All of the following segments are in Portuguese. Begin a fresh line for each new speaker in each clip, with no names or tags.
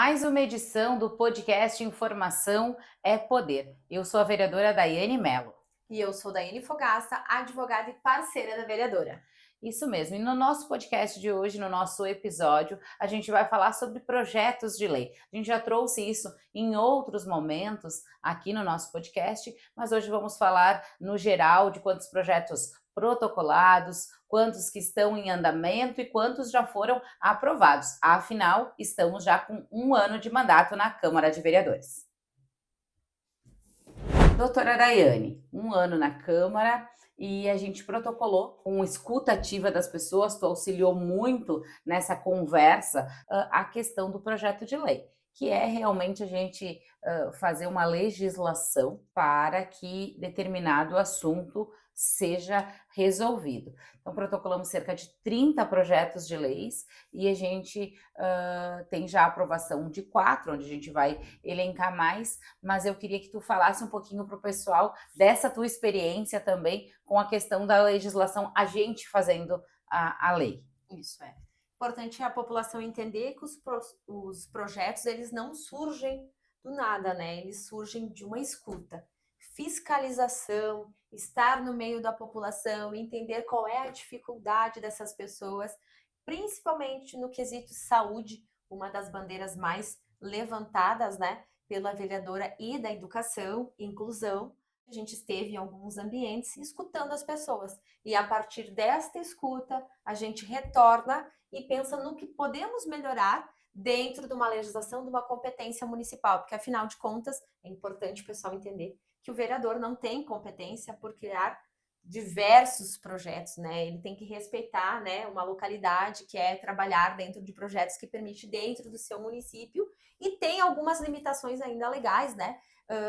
mais uma edição do podcast Informação é Poder. Eu sou a vereadora Daiane Mello.
E eu sou Daiane Fogaça, advogada e parceira da vereadora.
Isso mesmo, e no nosso podcast de hoje, no nosso episódio, a gente vai falar sobre projetos de lei. A gente já trouxe isso em outros momentos aqui no nosso podcast, mas hoje vamos falar no geral de quantos projetos protocolados, quantos que estão em andamento e quantos já foram aprovados. Afinal, estamos já com um ano de mandato na Câmara de Vereadores. Doutora Daiane, um ano na Câmara e a gente protocolou com escuta ativa das pessoas, tu auxiliou muito nessa conversa a questão do projeto de lei, que é realmente a gente fazer uma legislação para que determinado assunto seja resolvido. Então, protocolamos cerca de 30 projetos de leis e a gente tem já a aprovação de 4, onde a gente vai elencar mais, mas eu queria que tu falasse um pouquinho para o pessoal dessa tua experiência também com a questão da legislação, a gente fazendo a lei.
Isso é. Importante a população entender que os projetos, eles não surgem do nada, né? Eles surgem de uma escuta. Fiscalização, estar no meio da população, entender qual é a dificuldade dessas pessoas, principalmente no quesito saúde, uma das bandeiras mais levantadas, né, pela vereadora e da educação, inclusão. A gente esteve em alguns ambientes escutando as pessoas. E a partir desta escuta, a gente retorna e pensa no que podemos melhorar dentro de uma legislação, de uma competência municipal, porque afinal de contas, é importante o pessoal entender que o vereador não tem competência por criar diversos projetos, né? Ele tem que respeitar, né, uma localidade que é trabalhar dentro de projetos que permite dentro do seu município e tem algumas limitações ainda legais, né,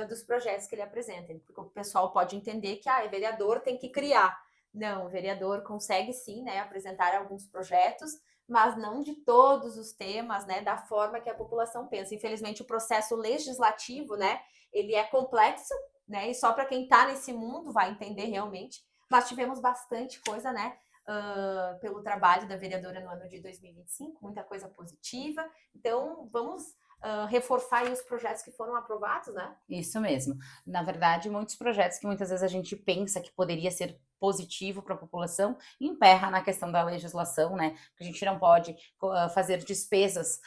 dos projetos que ele apresenta. Porque o pessoal pode entender que, o vereador tem que criar. Não, o vereador consegue sim, né, apresentar alguns projetos, mas não de todos os temas, né, da forma que a população pensa. Infelizmente, o processo legislativo, né, ele é complexo, né, e só para quem está nesse mundo vai entender realmente. Mas tivemos bastante coisa, né, pelo trabalho da vereadora no ano de 2025, muita coisa positiva. Então, vamos reforçar aí os projetos que foram aprovados, né?
Isso mesmo. Na verdade, muitos projetos que muitas vezes a gente pensa que poderia ser positivo para a população, emperra na questão da legislação, né? Porque a gente não pode fazer despesas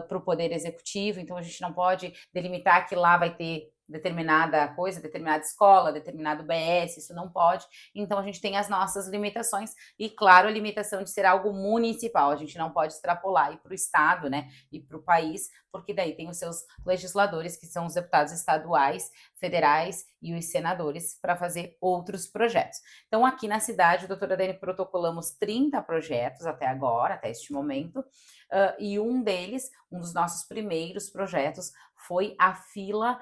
para o Poder Executivo, então a gente não pode delimitar que lá vai ter determinada coisa, determinada escola, determinado BS, isso não pode. Então a gente tem as nossas limitações e, claro, a limitação de ser algo municipal. A gente não pode extrapolar para o estado, né, e para o país, porque daí tem os seus legisladores, que são os deputados estaduais, federais e os senadores, para fazer outros projetos. Então, aqui na cidade, doutora Dani, protocolamos 30 projetos até agora, até este momento, e um deles, um dos nossos primeiros projetos, foi a fila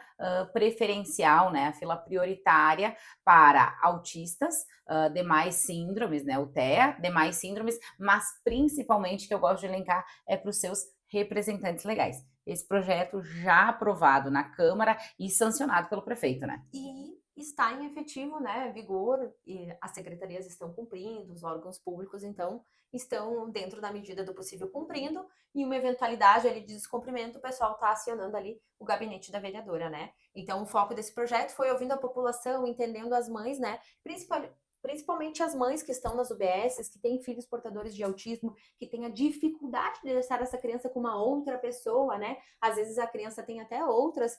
preferencial, né, a fila prioritária para autistas, demais síndromes, né, o TEA, demais síndromes, mas principalmente, que eu gosto de elencar, é para os seus representantes legais. Esse projeto já aprovado na Câmara e sancionado pelo prefeito, né?
E está em efetivo, né, vigor, e as secretarias estão cumprindo, os órgãos públicos, então, estão dentro da medida do possível cumprindo, e uma eventualidade ali de descumprimento, o pessoal está acionando ali o gabinete da vereadora, né? Então, o foco desse projeto foi ouvindo a população, entendendo as mães, né, principalmente as mães que estão nas UBSs, que têm filhos portadores de autismo, que têm a dificuldade de deixar essa criança com uma outra pessoa, né? Às vezes a criança tem até outras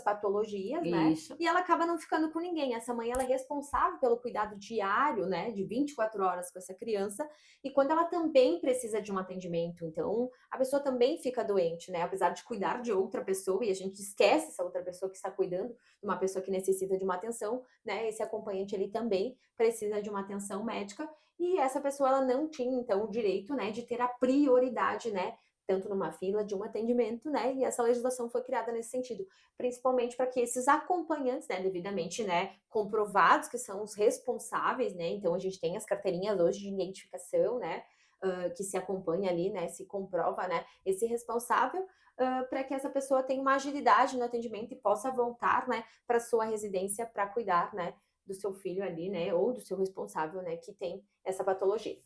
patologias, né?
Isso.
E ela acaba não ficando com ninguém. Essa mãe, ela é responsável pelo cuidado diário, né, de 24 horas com essa criança, e quando ela também precisa de um atendimento, então a pessoa também fica doente, né, apesar de cuidar de outra pessoa, e a gente esquece essa outra pessoa que está cuidando de uma pessoa que necessita de uma atenção, né, esse acompanhante ele também precisa de uma atenção médica, e essa pessoa, ela não tinha, então, o direito, né, de ter a prioridade, né, tanto numa fila de um atendimento, né, e essa legislação foi criada nesse sentido, principalmente para que esses acompanhantes, né, devidamente, né, comprovados, que são os responsáveis, né, então a gente tem as carteirinhas hoje de identificação, né, que se acompanha ali, né, se comprova, né, esse responsável, para que essa pessoa tenha uma agilidade no atendimento e possa voltar, né, para sua residência para cuidar, né, do seu filho ali, né, ou do seu responsável, né, que tem essa patologia.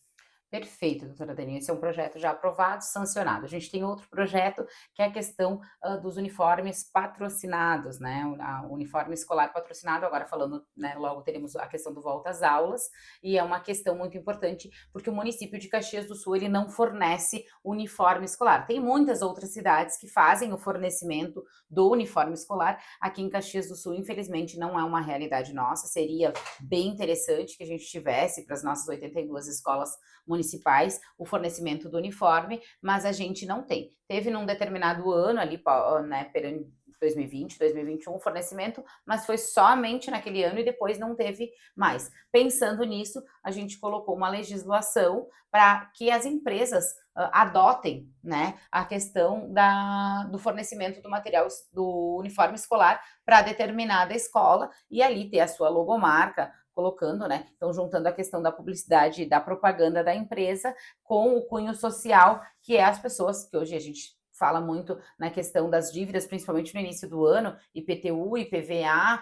Perfeito, doutora Dani. Esse é um projeto já aprovado, sancionado. A gente tem outro projeto que é a questão dos uniformes patrocinados, né? O uniforme escolar patrocinado, agora falando, né? Logo teremos a questão do volta às aulas, e é uma questão muito importante, porque o município de Caxias do Sul ele não fornece uniforme escolar. Tem muitas outras cidades que fazem o fornecimento do uniforme escolar. Aqui em Caxias do Sul, infelizmente, não é uma realidade nossa. Seria bem interessante que a gente tivesse para as nossas 82 escolas municipais o fornecimento do uniforme, mas a gente não tem. Teve num determinado ano ali, né, 2020, 2021, o fornecimento, mas foi somente naquele ano e depois não teve mais. Pensando nisso, a gente colocou uma legislação para que as empresas adotem, né, a questão do fornecimento do material do uniforme escolar para determinada escola e ali ter a sua logomarca, colocando, né? Então, juntando a questão da publicidade e da propaganda da empresa com o cunho social, que é as pessoas, que hoje a gente fala muito na questão das dívidas, principalmente no início do ano, IPTU, IPVA,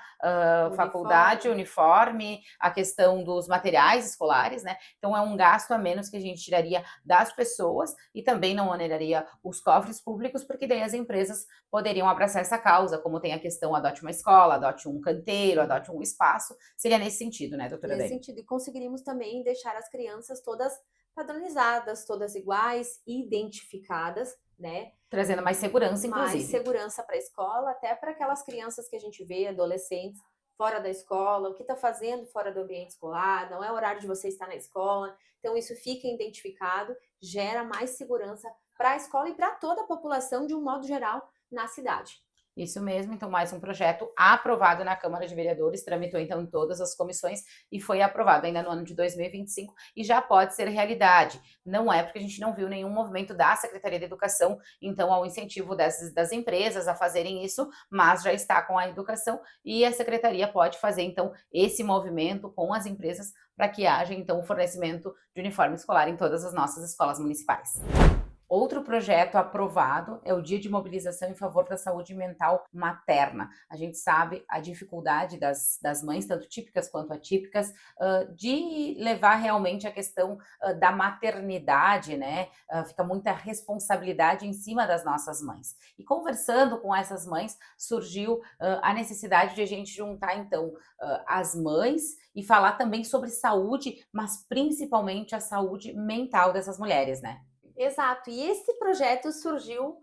faculdade, uniforme, a questão dos materiais escolares, né? Então é um gasto a menos que a gente tiraria das pessoas e também não oneraria os cofres públicos, porque daí as empresas poderiam abraçar essa causa, como tem a questão adote uma escola, adote um canteiro, adote um espaço, seria nesse sentido, né, doutora
Nesse
Dani?
sentido, e conseguiríamos também deixar as crianças todas padronizadas, todas iguais, identificadas, né?
Trazendo mais segurança,
Mais
inclusive.
segurança para a escola, até para aquelas crianças que a gente vê, adolescentes, fora da escola, o que está fazendo fora do ambiente escolar, não é horário de você estar na escola. Então, isso fica identificado, gera mais segurança para a escola e para toda a população, de um modo geral, na cidade.
Isso mesmo, então mais um projeto aprovado na Câmara de Vereadores, tramitou então em todas as comissões e foi aprovado ainda no ano de 2025 e já pode ser realidade. Não é porque a gente não viu nenhum movimento da Secretaria de Educação, então ao incentivo das empresas a fazerem isso, mas já está com a educação e a Secretaria pode fazer então esse movimento com as empresas para que haja então o fornecimento de uniforme escolar em todas as nossas escolas municipais. Outro projeto aprovado é o Dia de Mobilização em favor da saúde mental materna. A gente sabe a dificuldade das mães, tanto típicas quanto atípicas, de levar realmente a questão da maternidade, né? Fica muita responsabilidade em cima das nossas mães. E conversando com essas mães, surgiu a necessidade de a gente juntar, então, as mães e falar também sobre saúde, mas principalmente a saúde mental dessas mulheres, né?
Exato. E esse projeto surgiu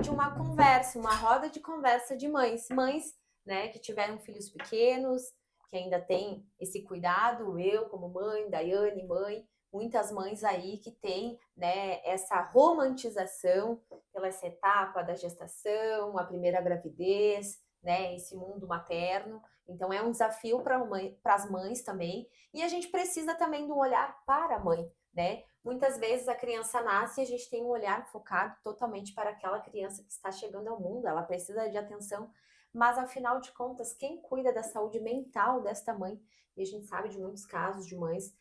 de uma conversa, uma roda de conversa de mães. Mães, né, que tiveram filhos pequenos, que ainda têm esse cuidado. Eu, como mãe, Daiane, mãe, muitas mães aí que têm, né, essa romantização pela essa etapa da gestação, a primeira gravidez, né, esse mundo materno. Então é um desafio para as mães também. E a gente precisa também de um olhar para a mãe, né? Muitas vezes a criança nasce e a gente tem um olhar focado totalmente para aquela criança que está chegando ao mundo, ela precisa de atenção, mas afinal de contas, quem cuida da saúde mental desta mãe? E a gente sabe de muitos casos de mães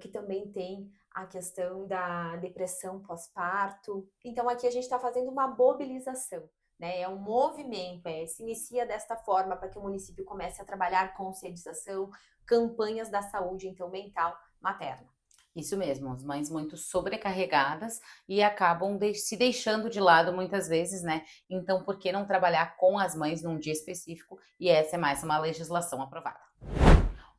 que também têm a questão da depressão pós-parto. Então aqui a gente está fazendo uma mobilização, né? É um movimento, se inicia desta forma para que o município comece a trabalhar conscientização, campanhas da saúde então mental materna.
Isso mesmo, as mães muito sobrecarregadas e acabam se deixando de lado muitas vezes, né? Então, por que não trabalhar com as mães num dia específico? E essa é mais uma legislação aprovada.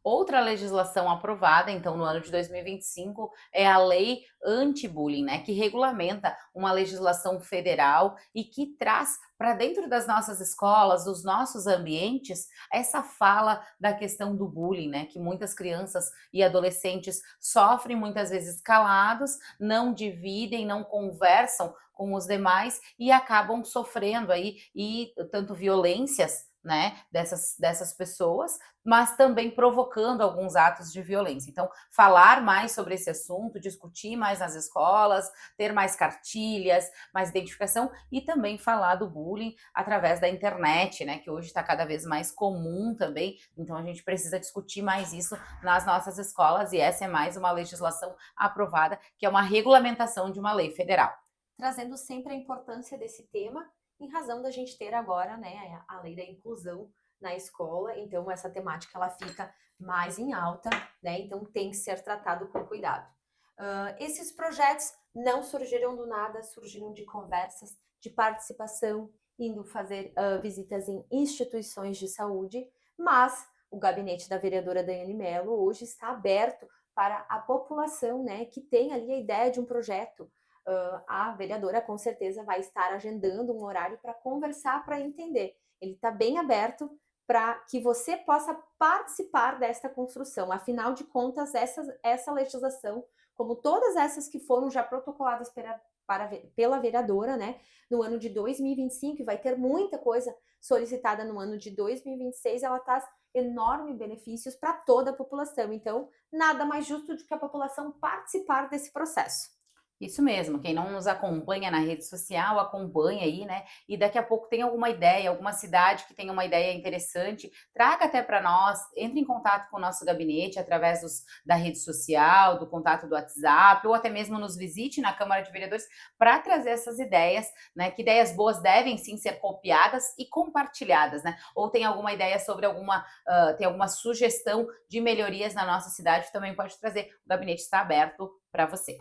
Outra legislação aprovada, então, no ano de 2025, é a Lei Anti-Bullying, né, que regulamenta uma legislação federal e que traz para dentro das nossas escolas, dos nossos ambientes, essa fala da questão do bullying, né, que muitas crianças e adolescentes sofrem muitas vezes calados, não dividem, não conversam com os demais e acabam sofrendo aí e tanto violências, né, dessas pessoas, mas também provocando alguns atos de violência. Então, falar mais sobre esse assunto, discutir mais nas escolas, ter mais cartilhas, mais identificação e também falar do bullying através da internet, né, que hoje está cada vez mais comum também. Então, a gente precisa discutir mais isso nas nossas escolas e essa é mais uma legislação aprovada, que é uma regulamentação de uma lei federal.
Trazendo sempre a importância desse tema, em razão da gente ter agora, né, a lei da inclusão na escola, então essa temática ela fica mais em alta, né, então tem que ser tratado com cuidado. Esses projetos não surgiram do nada, surgiram de conversas, de participação, indo fazer visitas em instituições de saúde, mas o gabinete da vereadora Daiane Mello hoje está aberto para a população, né, que tem ali a ideia de um projeto. A vereadora com certeza vai estar agendando um horário para conversar, para entender. Ele está bem aberto para que você possa participar desta construção. Afinal de contas, essa legislação, como todas essas que foram já protocoladas pela vereadora, né, no ano de 2025, e vai ter muita coisa solicitada no ano de 2026, ela traz enormes benefícios para toda a população. Então, nada mais justo do que a população participar desse processo.
Isso mesmo, quem não nos acompanha na rede social, acompanha aí, né? E daqui a pouco tem alguma ideia, alguma cidade que tenha uma ideia interessante, traga até para nós, entre em contato com o nosso gabinete através da rede social, do contato do WhatsApp, ou até mesmo nos visite na Câmara de Vereadores para trazer essas ideias, né? Que ideias boas devem sim ser copiadas e compartilhadas, né? Ou tem alguma ideia sobre tem alguma sugestão de melhorias na nossa cidade, também pode trazer. O gabinete está aberto para você.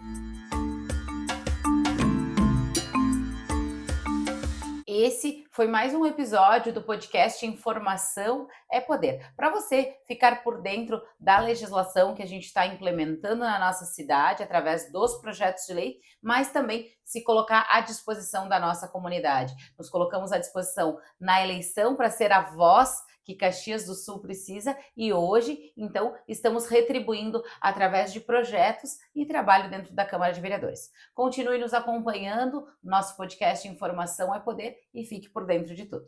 Esse foi mais um episódio do podcast Informação é Poder. Para você ficar por dentro da legislação que a gente está implementando na nossa cidade através dos projetos de lei, mas também se colocar à disposição da nossa comunidade. Nos colocamos à disposição na eleição para ser a voz que Caxias do Sul precisa e hoje, então, estamos retribuindo através de projetos e trabalho dentro da Câmara de Vereadores. Continue nos acompanhando, nosso podcast Informação é Poder e fique por dentro de tudo.